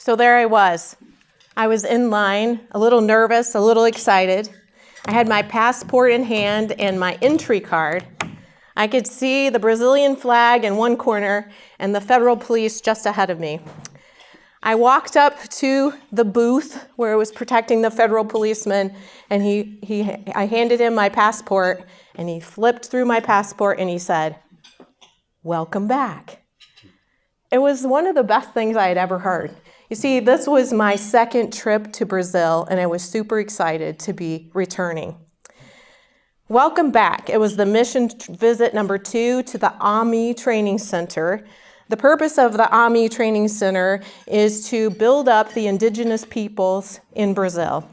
So there I was. I was in line, a little nervous, a little excited. I had my passport in hand and my entry card. I could see the Brazilian flag in one corner and the federal police just ahead of me. I walked up to the booth where it was protecting the federal policeman, and I handed him my passport, and he flipped through my passport and he said, "Welcome back." It was one of the best things I had ever heard. You see, this was my second trip to Brazil, and I was super excited to be returning. Welcome back. It was the mission visit number 2 to the AMI Training Center. The purpose of the AMI Training Center is to build up the indigenous peoples in Brazil,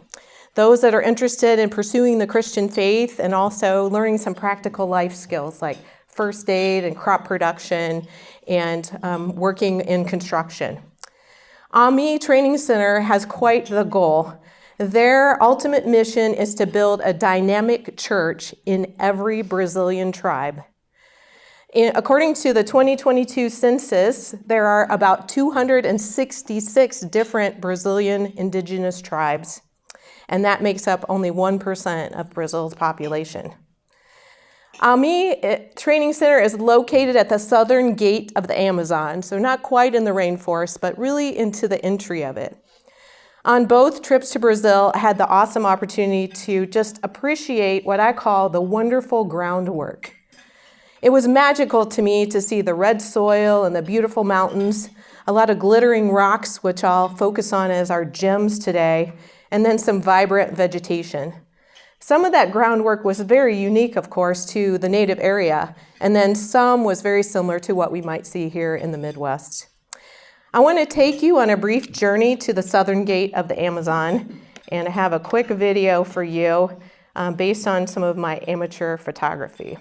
those that are interested in pursuing the Christian faith and also learning some practical life skills like first aid and crop production and working in construction. AMI Training Center has quite the goal. Their ultimate mission is to build a dynamic church in every Brazilian tribe. According to the 2022 census, there are about 266 different Brazilian indigenous tribes, and that makes up only 1% of Brazil's population. AMI Training Center is located at the southern gate of the Amazon, so not quite in the rainforest, but really into the entry of it. On both trips to Brazil, I had the awesome opportunity to just appreciate what I call the wonderful groundwork. It was magical to me to see the red soil and the beautiful mountains, a lot of glittering rocks, which I'll focus on as our gems today, and then some vibrant vegetation. Some of that groundwork was very unique, of course, to the native area, and then some was very similar to what we might see here in the Midwest. I want to take you on a brief journey to the southern gate of the Amazon, and I have a quick video for you based on some of my amateur photography.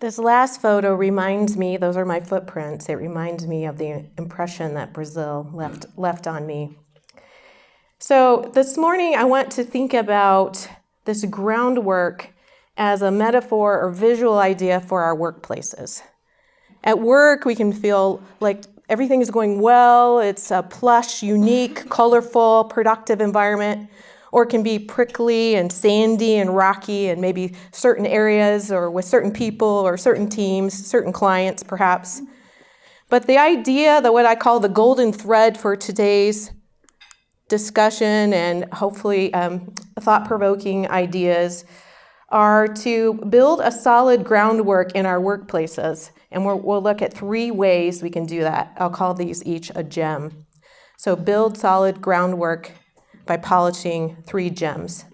This last photo reminds me, those are my footprints, it reminds me of the impression that Brazil left on me. So this morning I want to think about this groundwork as a metaphor or visual idea for our workplaces. At work we can feel like everything is going well, it's a plush, unique, colorful, productive environment. Or it can be prickly and sandy and rocky and maybe certain areas or with certain people or certain teams, certain clients perhaps. But the idea, what I call the golden thread for today's discussion and hopefully thought-provoking ideas are to build a solid groundwork in our workplaces. And we'll look at 3 ways we can do that. I'll call these each a gem. So build solid groundwork by polishing 3 gems.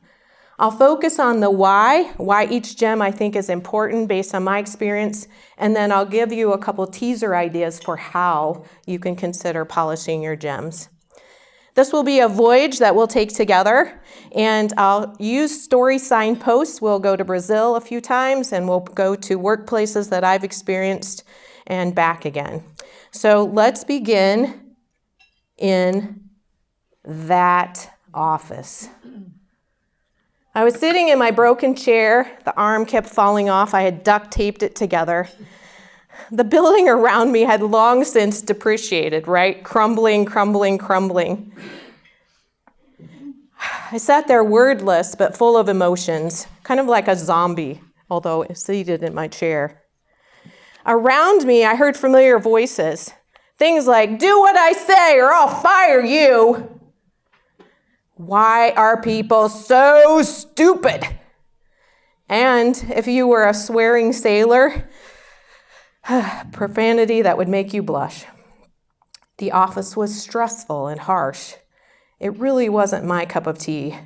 I'll focus on the why each gem I think is important based on my experience, and then I'll give you a couple teaser ideas for how you can consider polishing your gems. This will be a voyage that we'll take together, and I'll use story signposts. We'll go to Brazil a few times, and we'll go to workplaces that I've experienced and back again. So let's begin in that office. I was sitting in my broken chair. The arm kept falling off. I had duct taped it together. The building around me had long since depreciated, right? Crumbling, crumbling, crumbling. I sat there wordless, but full of emotions, kind of like a zombie, although seated in my chair. Around me, I heard familiar voices. Things like, "Do what I say or I'll fire you." Why are people so stupid? And if you were a swearing sailor, profanity that would make you blush. The office was stressful and harsh. It really wasn't my cup of tea.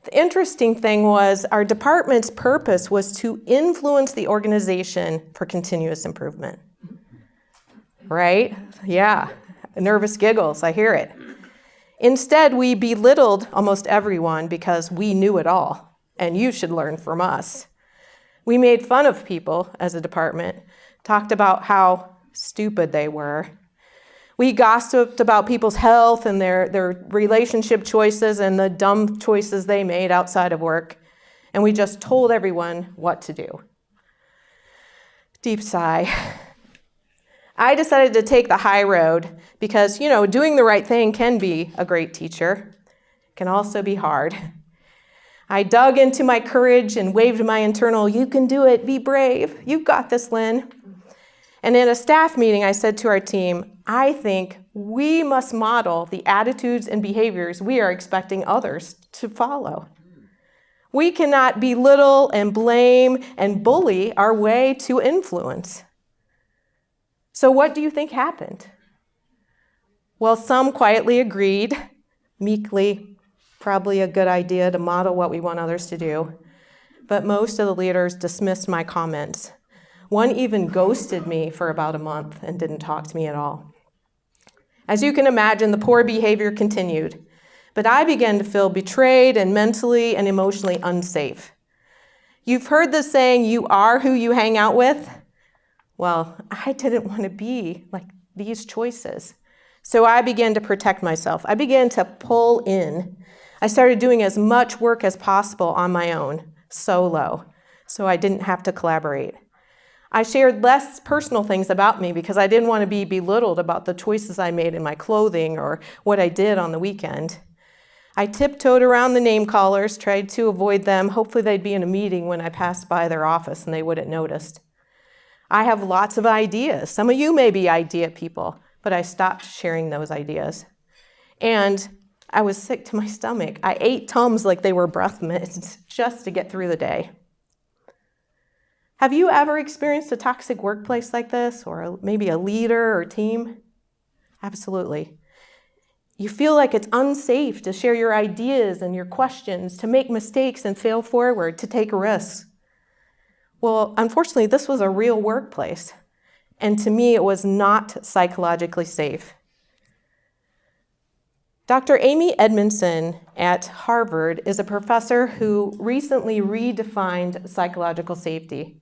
The interesting thing was our department's purpose was to influence the organization for continuous improvement. Right? Yeah, nervous giggles, I hear it. Instead, we belittled almost everyone because we knew it all, and you should learn from us. We made fun of people as a department, talked about how stupid they were. We gossiped about people's health and their relationship choices and the dumb choices they made outside of work, and we just told everyone what to do. Deep sigh. I decided to take the high road because, doing the right thing can be a great teacher. It can also be hard. I dug into my courage and waved my internal, "You can do it, be brave. You've got this, Lynn." And in a staff meeting, I said to our team, "I think we must model the attitudes and behaviors we are expecting others to follow. We cannot belittle and blame and bully our way to influence." So what do you think happened? Well, some quietly agreed, meekly, probably a good idea to model what we want others to do. But most of the leaders dismissed my comments. One even ghosted me for about a month and didn't talk to me at all. As you can imagine, the poor behavior continued, but I began to feel betrayed and mentally and emotionally unsafe. You've heard the saying, "You are who you hang out with." Well, I didn't want to be like these choices. So I began to protect myself. I began to pull in. I started doing as much work as possible on my own, solo, so I didn't have to collaborate. I shared less personal things about me because I didn't want to be belittled about the choices I made in my clothing or what I did on the weekend. I tiptoed around the name callers, tried to avoid them. Hopefully they'd be in a meeting when I passed by their office and they wouldn't notice. I have lots of ideas. Some of you may be idea people, but I stopped sharing those ideas. And I was sick to my stomach. I ate Tums like they were breath mints just to get through the day. Have you ever experienced a toxic workplace like this, or maybe a leader or team? Absolutely. You feel like it's unsafe to share your ideas and your questions, to make mistakes and fail forward, to take risks. Well, unfortunately, this was a real workplace, and to me, it was not psychologically safe. Dr. Amy Edmondson at Harvard is a professor who recently redefined psychological safety.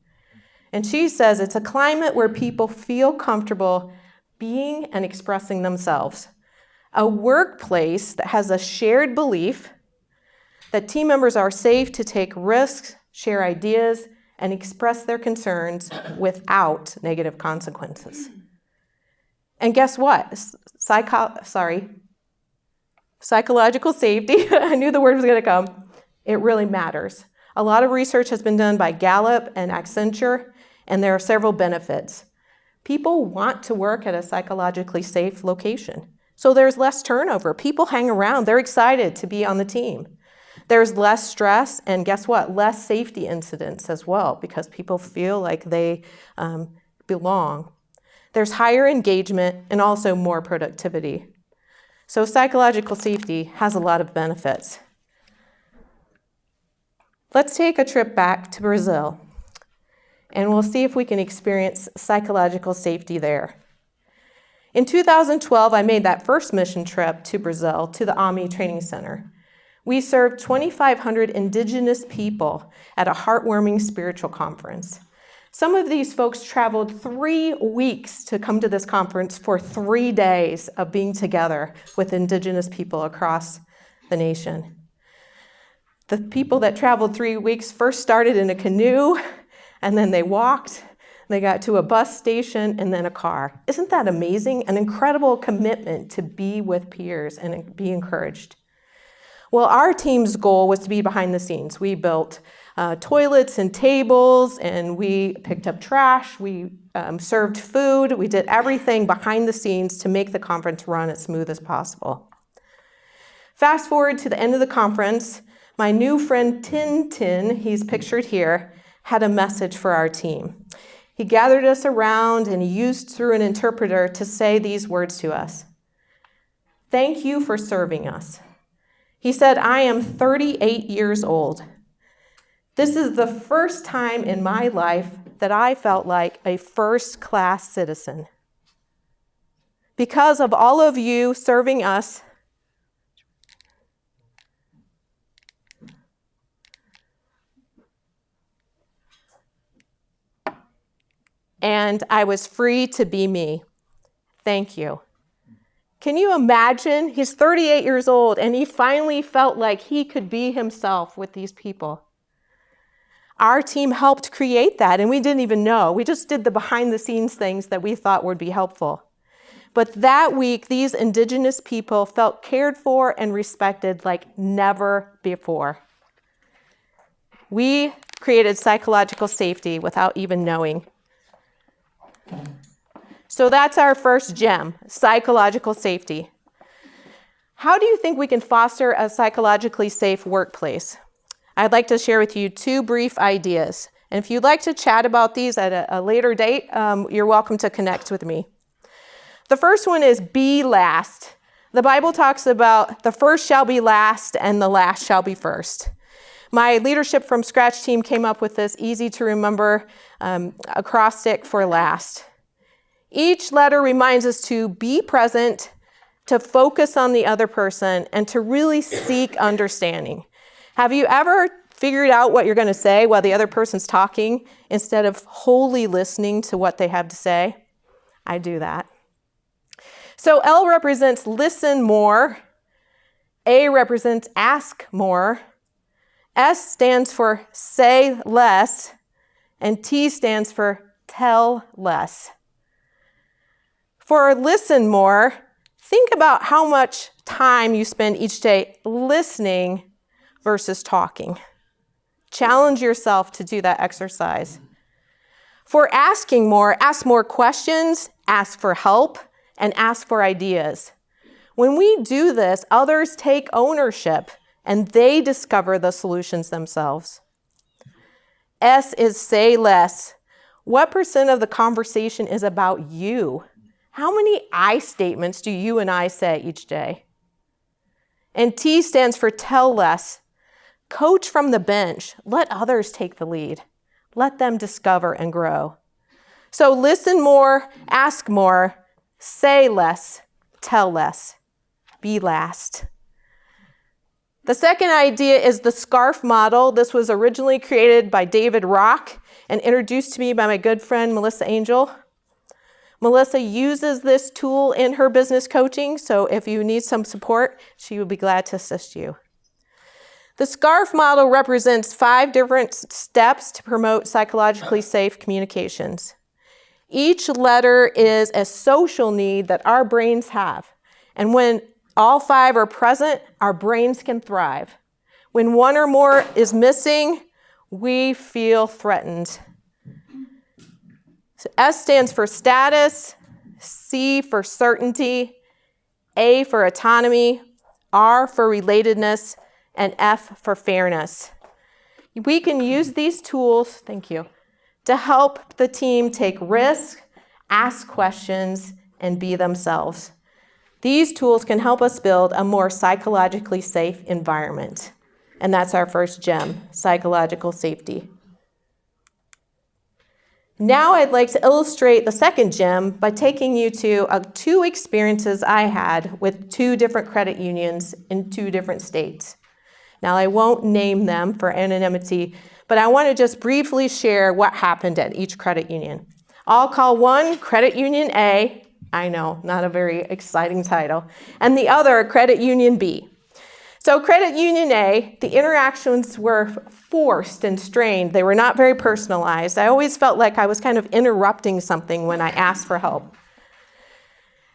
And she says it's a climate where people feel comfortable being and expressing themselves. A workplace that has a shared belief that team members are safe to take risks, share ideas, and express their concerns without negative consequences. And guess what? Psychological safety, I knew the word was going to come. It really matters. A lot of research has been done by Gallup and Accenture, and there are several benefits. People want to work at a psychologically safe location, so there's less turnover. People hang around. They're excited to be on the team. There's less stress, and guess what? Less safety incidents as well, because people feel like they belong. There's higher engagement and also more productivity. So psychological safety has a lot of benefits. Let's take a trip back to Brazil, and we'll see if we can experience psychological safety there. In 2012, I made that first mission trip to Brazil, to the AMI Training Center. We served 2,500 indigenous people at a heartwarming spiritual conference. Some of these folks traveled 3 weeks to come to this conference for 3 days of being together with indigenous people across the nation. The people that traveled 3 weeks first started in a canoe, and then they walked. They got to a bus station and then a car. Isn't that amazing? An incredible commitment to be with peers and be encouraged. Well, our team's goal was to be behind the scenes. We built toilets and tables, and we picked up trash. We served food. We did everything behind the scenes to make the conference run as smooth as possible. Fast forward to the end of the conference, my new friend Tintin, he's pictured here, had a message for our team. He gathered us around and he used through an interpreter to say these words to us. Thank you for serving us. He said, I am 38 years old. This is the first time in my life that I felt like a first-class citizen. Because of all of you serving us, and I was free to be me. Thank you. Can you imagine? He's 38 years old, and he finally felt like he could be himself with these people. Our team helped create that, and we didn't even know. We just did the behind-the-scenes things that we thought would be helpful. But that week, these Indigenous people felt cared for and respected like never before. We created psychological safety without even knowing. So that's our first gem, psychological safety. How do you think we can foster a psychologically safe workplace? I'd like to share with you 2 brief ideas. And if you'd like to chat about these at a later date, you're welcome to connect with me. The first one is be last. The Bible talks about the first shall be last and the last shall be first. My Leadership from Scratch team came up with this easy to remember acrostic for last. Each letter reminds us to be present, to focus on the other person, and to really seek understanding. Have you ever figured out what you're going to say while the other person's talking instead of wholly listening to what they have to say? I do that. So L represents listen more. A represents ask more. S stands for say less. And T stands for tell less. For listen more, think about how much time you spend each day listening versus talking. Challenge yourself to do that exercise. For asking more, ask more questions, ask for help, and ask for ideas. When we do this, others take ownership and they discover the solutions themselves. S is say less. What % of the conversation is about you? How many I statements do you and I say each day? And T stands for tell less. Coach from the bench. Let others take the lead. Let them discover and grow. So listen more, ask more, say less, tell less, be last. The second idea is the SCARF model. This was originally created by David Rock and introduced to me by my good friend Melissa Angel. Melissa uses this tool in her business coaching, so if you need some support, she would be glad to assist you. The SCARF model represents 5 different steps to promote psychologically safe communications. Each letter is a social need that our brains have, and when all 5 are present, our brains can thrive. When one or more is missing, we feel threatened. So S stands for status, C for certainty, A for autonomy, R for relatedness, and F for fairness. We can use these tools, thank you, to help the team take risks, ask questions, and be themselves. These tools can help us build a more psychologically safe environment. And that's our first gem, psychological safety. Now I'd like to illustrate the second gem by taking you to 2 experiences I had with 2 different credit unions in 2 different states. Now I won't name them for anonymity, but I want to just briefly share what happened at each credit union. I'll call one Credit Union A, I know, not a very exciting title, and the other Credit Union B. So Credit Union A, the interactions were forced and strained. They were not very personalized. I always felt like I was kind of interrupting something when I asked for help.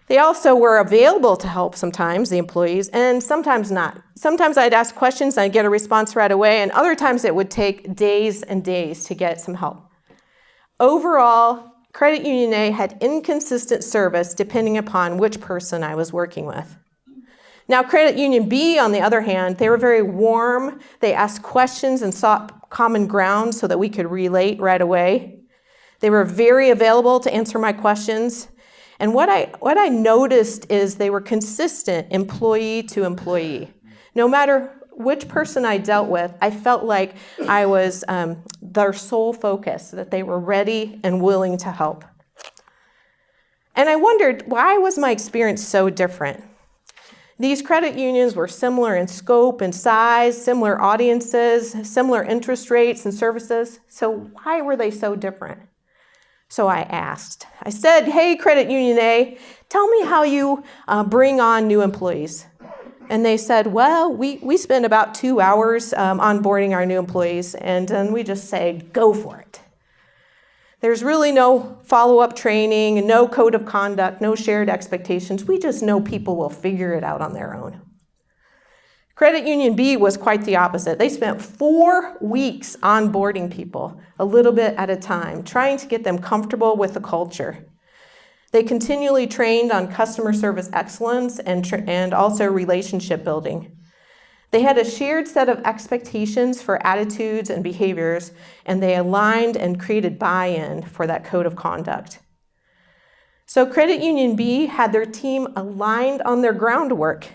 They also were available to help sometimes, the employees, and sometimes not. Sometimes I'd ask questions and I'd get a response right away, and other times it would take days and days to get some help. Overall, Credit Union A had inconsistent service depending upon which person I was working with. Now, Credit Union B, on the other hand, they were very warm. They asked questions and sought common ground so that we could relate right away. They were very available to answer my questions. And what I noticed is they were consistent employee to employee. No matter which person I dealt with, I felt like I was their sole focus, that they were ready and willing to help. And I wondered, why was my experience so different? These credit unions were similar in scope and size, similar audiences, similar interest rates and services. So why were they so different? So I asked. I said, hey, Credit Union A, tell me how you bring on new employees. And they said, well, we spend about 2 hours onboarding our new employees, and then we just say, go for it. There's really no follow-up training, and no code of conduct, no shared expectations. We just know people will figure it out on their own. Credit Union B was quite the opposite. They spent 4 weeks onboarding people, a little bit at a time, trying to get them comfortable with the culture. They continually trained on customer service excellence and also relationship building. They had a shared set of expectations for attitudes and behaviors, and they aligned and created buy-in for that code of conduct. So Credit Union B had their team aligned on their groundwork.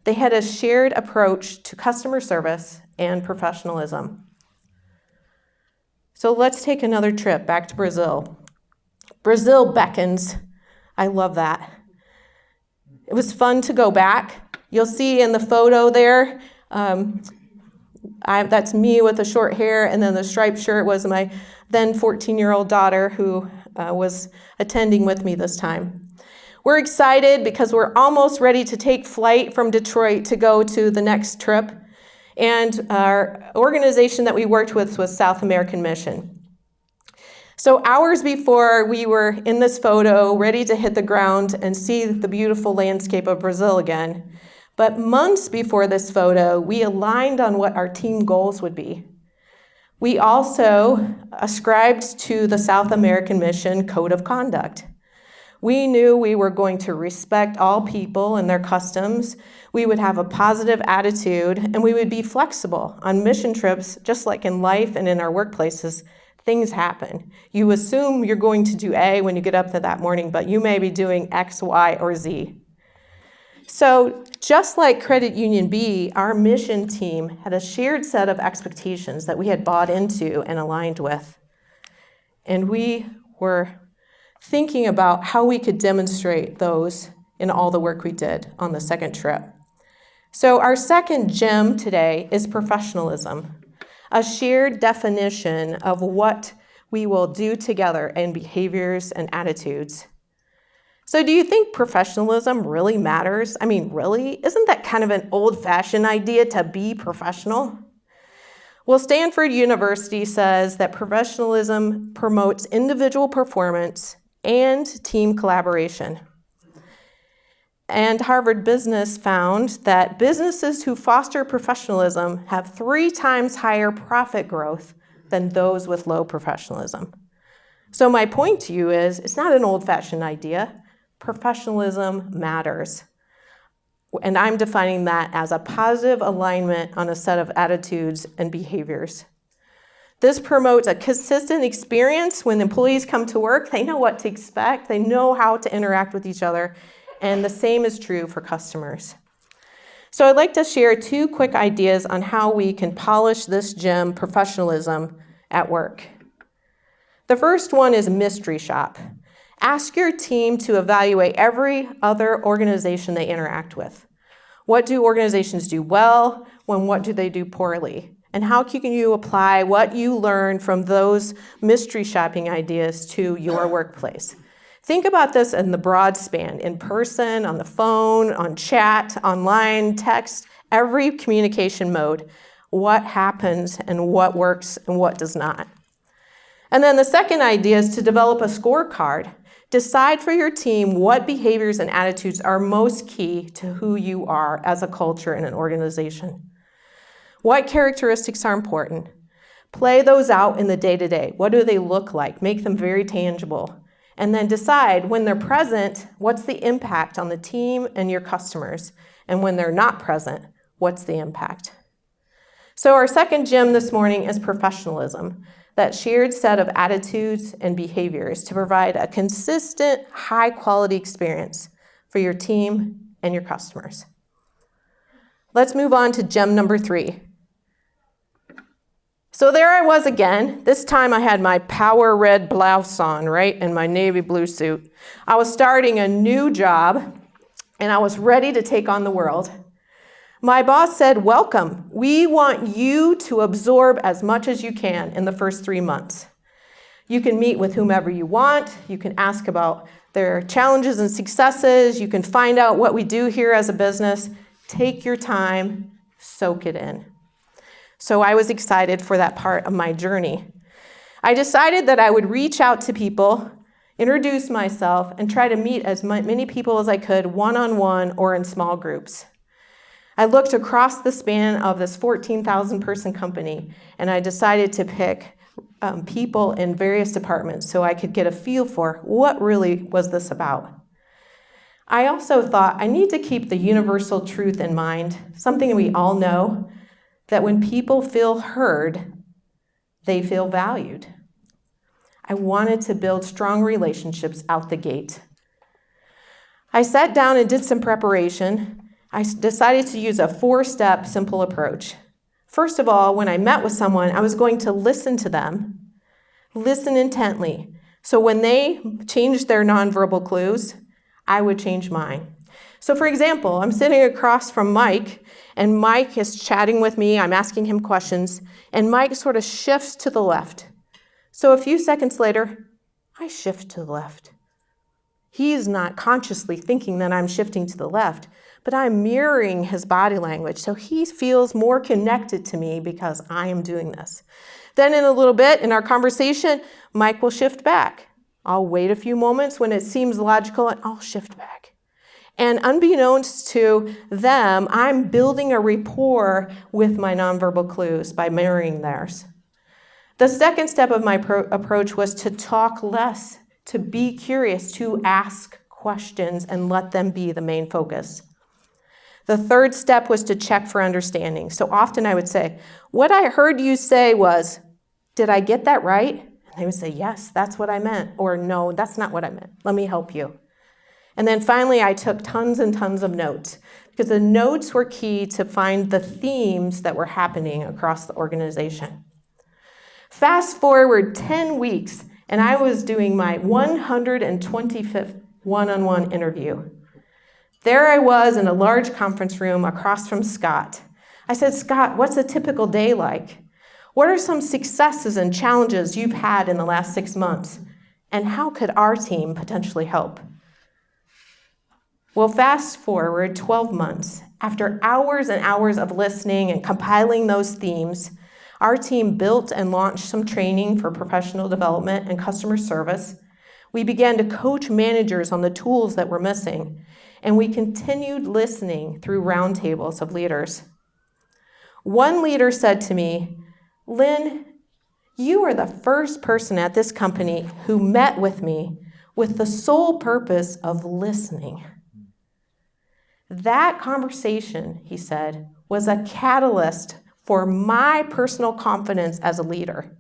They had a shared approach to customer service and professionalism. So let's take another trip back to Brazil. Brazil beckons. I love that. It was fun to go back. You'll see in the photo there, that's me with the short hair, and then the striped shirt was my then 14-year-old daughter who was attending with me this time. We're excited because we're almost ready to take flight from Detroit to go to the next trip. And our organization that we worked with was South American Mission. So hours before we were in this photo, ready to hit the ground and see the beautiful landscape of Brazil again. But months before this photo, we aligned on what our team goals would be. We also ascribed to the South American Mission Code of Conduct. We knew we were going to respect all people and their customs. We would have a positive attitude, and we would be flexible. On mission trips, just like in life and in our workplaces, things happen. You assume you're going to do A when you get up to that morning, but you may be doing X, Y, or Z. So just like Credit Union B, our mission team had a shared set of expectations that we had bought into and aligned with. And we were thinking about how we could demonstrate those in all the work we did on the second trip. So our second gem today is professionalism, a shared definition of what we will do together in behaviors and attitudes. So do you think professionalism really matters? I mean, really? Isn't that kind of an old-fashioned idea to be professional? Well, Stanford University says that professionalism promotes individual performance and team collaboration. And Harvard Business found that businesses who foster professionalism have 3 times higher profit growth than those with low professionalism. So my point to you is, it's not an old-fashioned idea. Professionalism matters. And I'm defining that as a positive alignment on a set of attitudes and behaviors. This promotes a consistent experience when employees come to work. They know what to expect. They know how to interact with each other. And the same is true for customers. So I'd like to share 2 quick ideas on how we can polish this gem, professionalism, at work. The first one is mystery shop. Ask your team to evaluate every other organization they interact with. What do organizations do well, and what do they do poorly? And how can you apply what you learn from those mystery shopping ideas to your workplace? Think about this in the broad span, in person, on the phone, on chat, online, text, every communication mode. What happens and what works and what does not. And then the second idea is to develop a scorecard. Decide for your team what behaviors and attitudes are most key to who you are as a culture in an organization. What characteristics are important? Play those out in the day-to-day. What do they look like? Make them very tangible. And then decide when they're present, what's the impact on the team and your customers? And when they're not present, what's the impact? So our second gem this morning is professionalism, that shared set of attitudes and behaviors to provide a consistent, high-quality experience for your team and your customers. Let's move on to gem number 3. So there I was again. This time I had my power red blouse on, right, and my navy blue suit. I was starting a new job, and I was ready to take on the world. My boss said, welcome. We want you to absorb as much as you can in the first 3 months. You can meet with whomever you want. You can ask about their challenges and successes. You can find out what we do here as a business. Take your time, soak it in. So I was excited for that part of my journey. I decided that I would reach out to people, introduce myself, and try to meet as many people as I could one-on-one or in small groups. I looked across the span of this 14,000 person company, and I decided to pick people in various departments so I could get a feel for what really was this about. I also thought I need to keep the universal truth in mind, something we all know, that when people feel heard, they feel valued. I wanted to build strong relationships out the gate. I sat down and did some preparation. I decided to use a 4-step simple approach. First of all, when I met with someone, I was going to listen to them, listen intently. So when they changed their nonverbal clues, I would change mine. So for example, I'm sitting across from Mike, and Mike is chatting with me. I'm asking him questions, and Mike sort of shifts to the left. So a few seconds later, I shift to the left. He's not consciously thinking that I'm shifting to the left, but I'm mirroring his body language, so he feels more connected to me because I am doing this. Then in a little bit in our conversation, Mike will shift back. I'll wait a few moments when it seems logical, and I'll shift back. And unbeknownst to them, I'm building a rapport with my nonverbal clues by mirroring theirs. The second step of my approach was to talk less, to be curious, to ask questions and let them be the main focus. The third step was to check for understanding. So often I would say, what I heard you say was, did I get that right? And they would say, yes, that's what I meant. Or no, that's not what I meant. Let me help you. And then finally, I took tons and tons of notes because the notes were key to find the themes that were happening across the organization. Fast forward 10 weeks, and I was doing my 125th one-on-one interview. There I was in a large conference room across from Scott. I said, Scott, what's a typical day like? What are some successes and challenges you've had in the last 6 months? And how could our team potentially help? Well, fast forward 12 months. After hours and hours of listening and compiling those themes, our team built and launched some training for professional development and customer service. We began to coach managers on the tools that were missing, and we continued listening through roundtables of leaders. One leader said to me, Lynn, you are the first person at this company who met with me with the sole purpose of listening. That conversation, he said, was a catalyst for my personal confidence as a leader.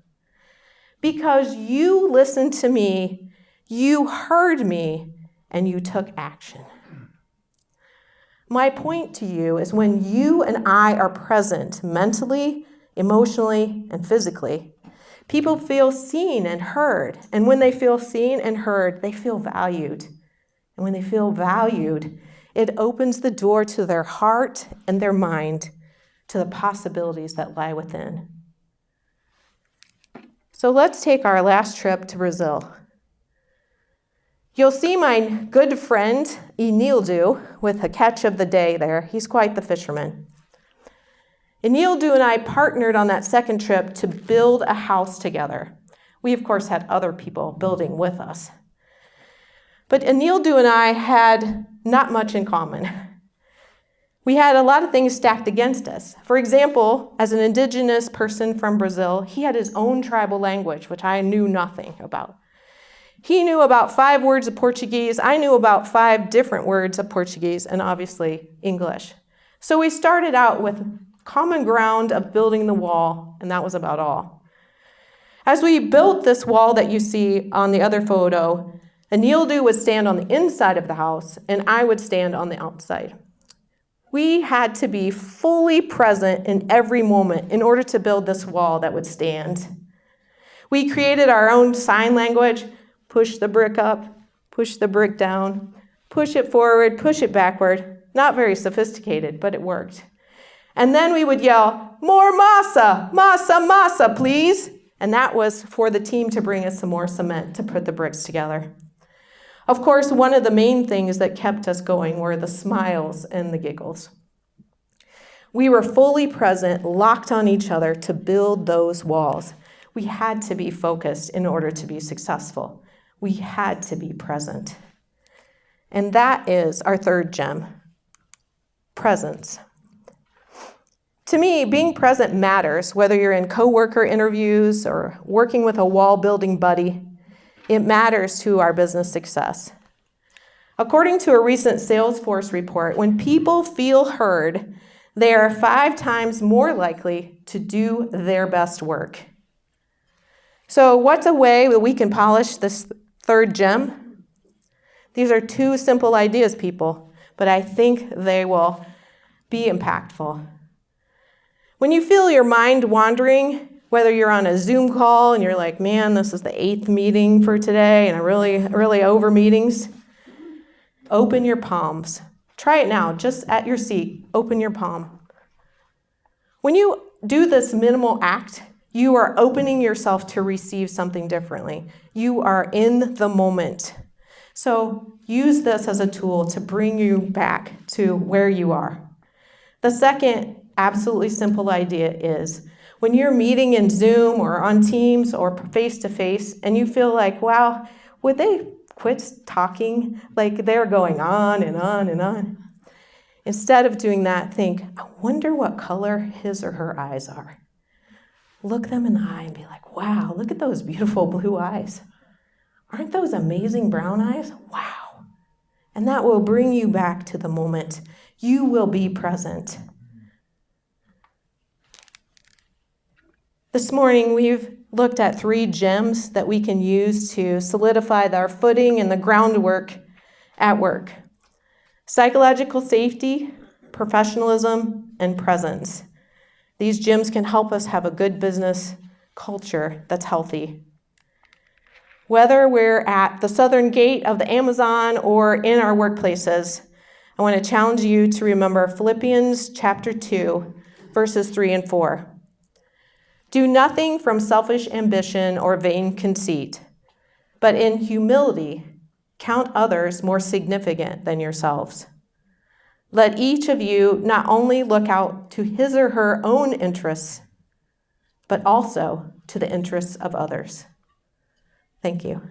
Because you listened to me, you heard me, and you took action. My point to you is when you and I are present mentally, emotionally, and physically, people feel seen and heard. And when they feel seen and heard, they feel valued. And when they feel valued, it opens the door to their heart and their mind to the possibilities that lie within. So let's take our last trip to Brazil. You'll see my good friend, Enildu, with a catch of the day there. He's quite the fisherman. Enildu and I partnered on that second trip to build a house together. We, of course, had other people building with us. But Enildu and I had not much in common. We had a lot of things stacked against us. For example, as an indigenous person from Brazil, he had his own tribal language, which I knew nothing about. He knew about 5 words of Portuguese. I knew about 5 different words of Portuguese, and obviously English. So we started out with common ground of building the wall, and that was about all. As we built this wall that you see on the other photo, Enildu would stand on the inside of the house, and I would stand on the outside. We had to be fully present in every moment in order to build this wall that would stand. We created our own sign language: push the brick up, push the brick down, push it forward, push it backward. Not very sophisticated, but it worked. And then we would yell, "More masa, masa, masa, please." And that was for the team to bring us some more cement to put the bricks together. Of course, one of the main things that kept us going were the smiles and the giggles. We were fully present, locked on each other to build those walls. We had to be focused in order to be successful. We had to be present. And that is our third gem, presence. To me, being present matters, whether you're in coworker interviews or working with a wall building buddy. It matters to our business success. According to a recent Salesforce report, when people feel heard, they are 5 times more likely to do their best work. So what's a way that we can polish this third gem? These are 2 simple ideas, people, but I think they will be impactful. When you feel your mind wandering, whether you're on a Zoom call and you're like, man, this is the 8th meeting for today and I'm really over meetings, open your palms. Try it now, just at your seat, open your palm. When you do this minimal act, you are opening yourself to receive something differently. You are in the moment. So use this as a tool to bring you back to where you are. The second absolutely simple idea is when you're meeting in Zoom or on Teams or face-to-face and you feel like, wow, would they quit talking? Like they're going on and on and on. Instead of doing that, think, I wonder what color his or her eyes are. Look them in the eye and be like, wow, look at those beautiful blue eyes. Aren't those amazing brown eyes? Wow. And that will bring you back to the moment. You will be present. This morning, we've looked at 3 gems that we can use to solidify our footing and the groundwork at work. Psychological safety, professionalism, and presence. These gems can help us have a good business culture that's healthy. Whether we're at the southern gate of the Amazon or in our workplaces, I want to challenge you to remember Philippians chapter 2, verses 3 and 4. Do nothing from selfish ambition or vain conceit, but in humility count others more significant than yourselves. Let each of you not only look out to his or her own interests, but also to the interests of others. Thank you.